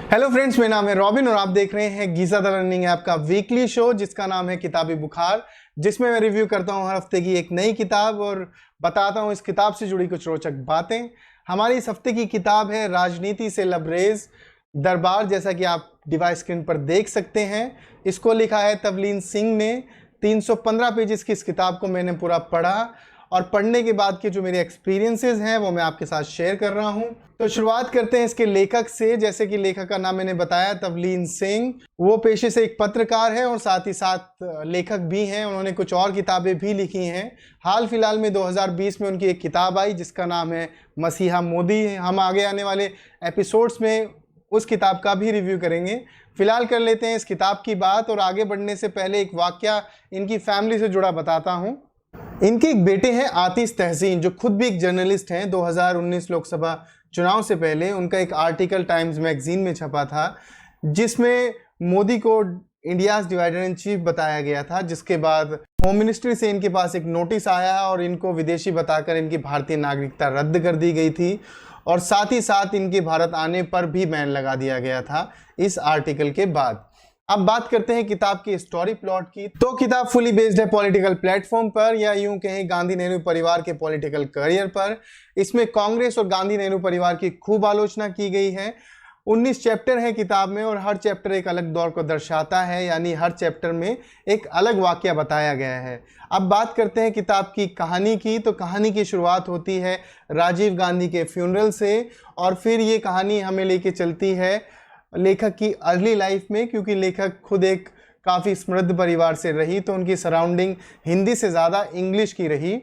Hello friends, मेरा नाम है रॉबिन और आप देख रहे हैं गीजा द लर्निंग ऐप का वीकली शो जिसका नाम है किताबी बुखार, जिसमें मैं रिव्यू करता हूं हर हफ्ते की एक नई किताब और बताता हूं इस किताब से जुड़ी कुछ रोचक बातें। हमारी इस हफ्ते की किताब है राजनीति से लबरेज दरबार, जैसा कि आप डिवाइस स्क्रीन पर देख सकते हैं। इसको लिखा है तवलीन सिंह ने। 315 पेजेस की इस किताब को मैंने पूरा पढ़ा और पढ़ने के बाद के जो मेरे एक्सपीरियंसेस हैं वो मैं आपके साथ शेयर कर रहा हूं। तो शुरुआत करते हैं इसके लेखक से। जैसे कि लेखक का नाम मैंने बताया, तवलीन सिंह। वो पेशे से एक पत्रकार है और साथ ही साथ लेखक भी हैं। उन्होंने कुछ और किताबें भी लिखी हैं। हाल फिलहाल में 2020 में उनकी एक किताब आई जिसका नाम है मसीहा मोदी। हम आगे आने वाले एपिसोड्स में उस किताब का भी रिव्यू करेंगे। फिलहाल कर लेते हैं इस किताब की बात, और आगे बढ़ने से पहले एक वाकया इनकी फैमिली से जुड़ा बताता हूँ। इनके एक बेटे हैं आतिश तहसीन, जो खुद भी एक जर्नलिस्ट हैं। 2019 लोकसभा चुनाव से पहले उनका एक आर्टिकल टाइम्स मैगजीन में छपा था जिसमें मोदी को इंडियाज डिवाइडर इन चीफ बताया गया था, जिसके बाद होम मिनिस्ट्री से इनके पास एक नोटिस आया और इनको विदेशी बताकर इनकी भारतीय नागरिकता रद्द कर दी गई थी और साथ ही साथ इनके भारत आने पर भी बैन लगा दिया गया था इस आर्टिकल के बाद। अब बात करते हैं किताब की स्टोरी प्लॉट की। तो किताब फुली बेस्ड है पॉलिटिकल प्लेटफॉर्म पर, या यूं कहें गांधी नेहरू परिवार के पॉलिटिकल करियर पर। इसमें कांग्रेस और गांधी नेहरू परिवार की खूब आलोचना की गई है। 19 चैप्टर है किताब में और हर चैप्टर एक अलग दौर को दर्शाता है, यानी हर चैप्टर में एक अलग वाकया बताया गया है। अब बात करते हैं किताब की कहानी की। तो कहानी की शुरुआत होती है राजीव गांधी के फ्यूनरल से और फिर ये कहानी हमें लेके चलती है लेखक की अर्ली लाइफ में, क्योंकि लेखक खुद एक काफ़ी समृद्ध परिवार से रही तो उनकी सराउंडिंग हिंदी से ज़्यादा इंग्लिश की रही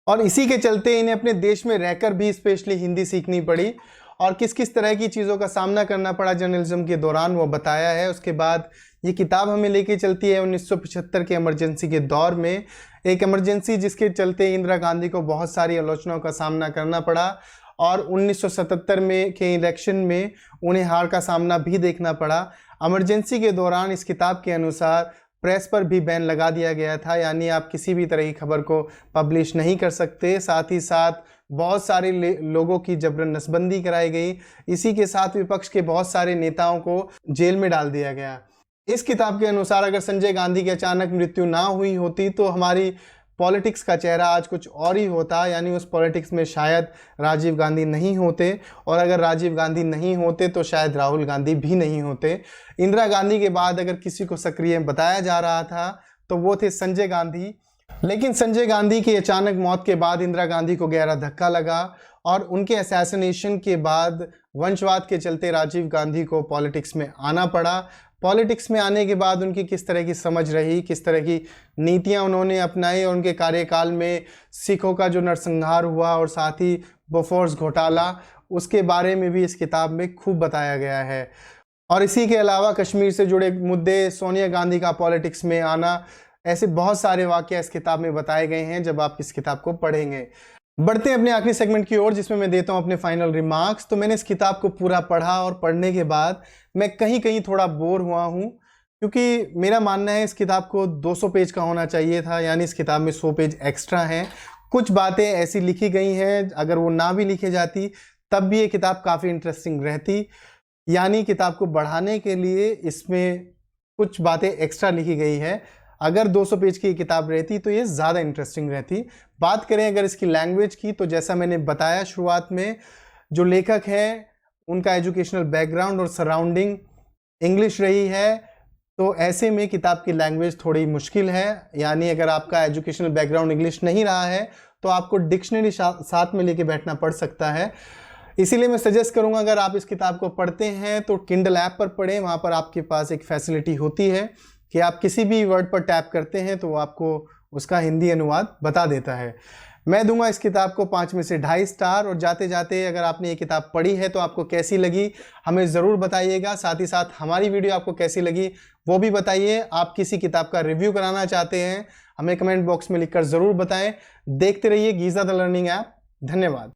और इसी के चलते इन्हें अपने देश में रहकर भी स्पेशली हिंदी सीखनी पड़ी और किस किस तरह की चीज़ों का सामना करना पड़ा जर्नलिज्म के दौरान, वो बताया है। उसके बाद ये किताब हमें लेके चलती है 1975 के इमरजेंसी के दौर में, एक इमरजेंसी जिसके चलते इंदिरा गांधी को बहुत सारी आलोचनाओं का सामना करना पड़ा और 1977 में के इलेक्शन में उन्हें हार का सामना भी देखना पड़ा। इमरजेंसी के दौरान इस किताब के अनुसार प्रेस पर भी बैन लगा दिया गया था, यानी आप किसी भी तरह की खबर को पब्लिश नहीं कर सकते। साथ ही साथ बहुत सारे लोगों की जबरन नसबंदी कराई गई। इसी के साथ विपक्ष के बहुत सारे नेताओं को जेल में डाल दिया गया। इस किताब के अनुसार अगर संजय गांधी की अचानक मृत्यु ना हुई होती तो हमारी पॉलिटिक्स का चेहरा आज कुछ और ही होता, यानी उस पॉलिटिक्स में शायद राजीव गांधी नहीं होते और अगर राजीव गांधी नहीं होते तो शायद राहुल गांधी भी नहीं होते। इंदिरा गांधी के बाद अगर किसी को सक्रिय बताया जा रहा था तो वो थे संजय गांधी, लेकिन संजय गांधी की अचानक मौत के बाद इंदिरा गांधी को गहरा धक्का लगा और उनके असैसिनेशन के बाद वंशवाद के चलते राजीव गांधी को पॉलिटिक्स में आना पड़ा। पॉलिटिक्स में आने के बाद उनकी किस तरह की समझ रही, किस तरह की नीतियां उन्होंने अपनाई और उनके कार्यकाल में सिखों का जो नरसंहार हुआ और साथ ही बोफोर्स घोटाला, उसके बारे में भी इस किताब में खूब बताया गया है। और इसी के अलावा कश्मीर से जुड़े मुद्दे, सोनिया गांधी का पॉलिटिक्स में आना, ऐसे बहुत सारे वाक़या इस किताब में बताए गए हैं जब आप इस किताब को पढ़ेंगे। बढ़ते हैं अपने आखिरी सेगमेंट की ओर जिसमें मैं देता हूं अपने फाइनल रिमार्क्स। तो मैंने इस किताब को पूरा पढ़ा और पढ़ने के बाद मैं कहीं कहीं थोड़ा बोर हुआ हूं, क्योंकि मेरा मानना है इस किताब को 200 पेज का होना चाहिए था, यानी इस किताब में 100 पेज एक्स्ट्रा हैं। कुछ बातें ऐसी लिखी गई हैं, अगर वो ना भी लिखी जाती तब भी ये किताब काफ़ी इंटरेस्टिंग रहती, यानी किताब को बढ़ाने के लिए इसमें कुछ बातें एक्स्ट्रा लिखी गई है। अगर 200 पेज की किताब रहती तो ये ज़्यादा इंटरेस्टिंग रहती। बात करें अगर इसकी लैंग्वेज की, तो जैसा मैंने बताया शुरुआत में, जो लेखक हैं उनका एजुकेशनल बैकग्राउंड और सराउंडिंग इंग्लिश रही है, तो ऐसे में किताब की लैंग्वेज थोड़ी मुश्किल है। यानी अगर आपका एजुकेशनल बैकग्राउंड इंग्लिश नहीं रहा है तो आपको डिक्शनरी साथ में लेके बैठना पड़ सकता है। इसीलिए मैं सजेस्ट करूँगा अगर आप इस किताब को पढ़ते हैं तो किंडल ऐप पर पढ़ें। वहाँ पर आपके पास एक फैसिलिटी होती है कि आप किसी भी वर्ड पर टैप करते हैं तो वो आपको उसका हिंदी अनुवाद बता देता है। मैं दूंगा इस किताब को 5 में से 2.5 स्टार। और जाते जाते अगर आपने ये किताब पढ़ी है तो आपको कैसी लगी हमें ज़रूर बताइएगा। साथ ही साथ हमारी वीडियो आपको कैसी लगी वो भी बताइए। आप किसी किताब का रिव्यू कराना चाहते हैं हमें कमेंट बॉक्स में लिखकर ज़रूर बताएं। देखते रहिए गीजा द लर्निंग ऐप। धन्यवाद।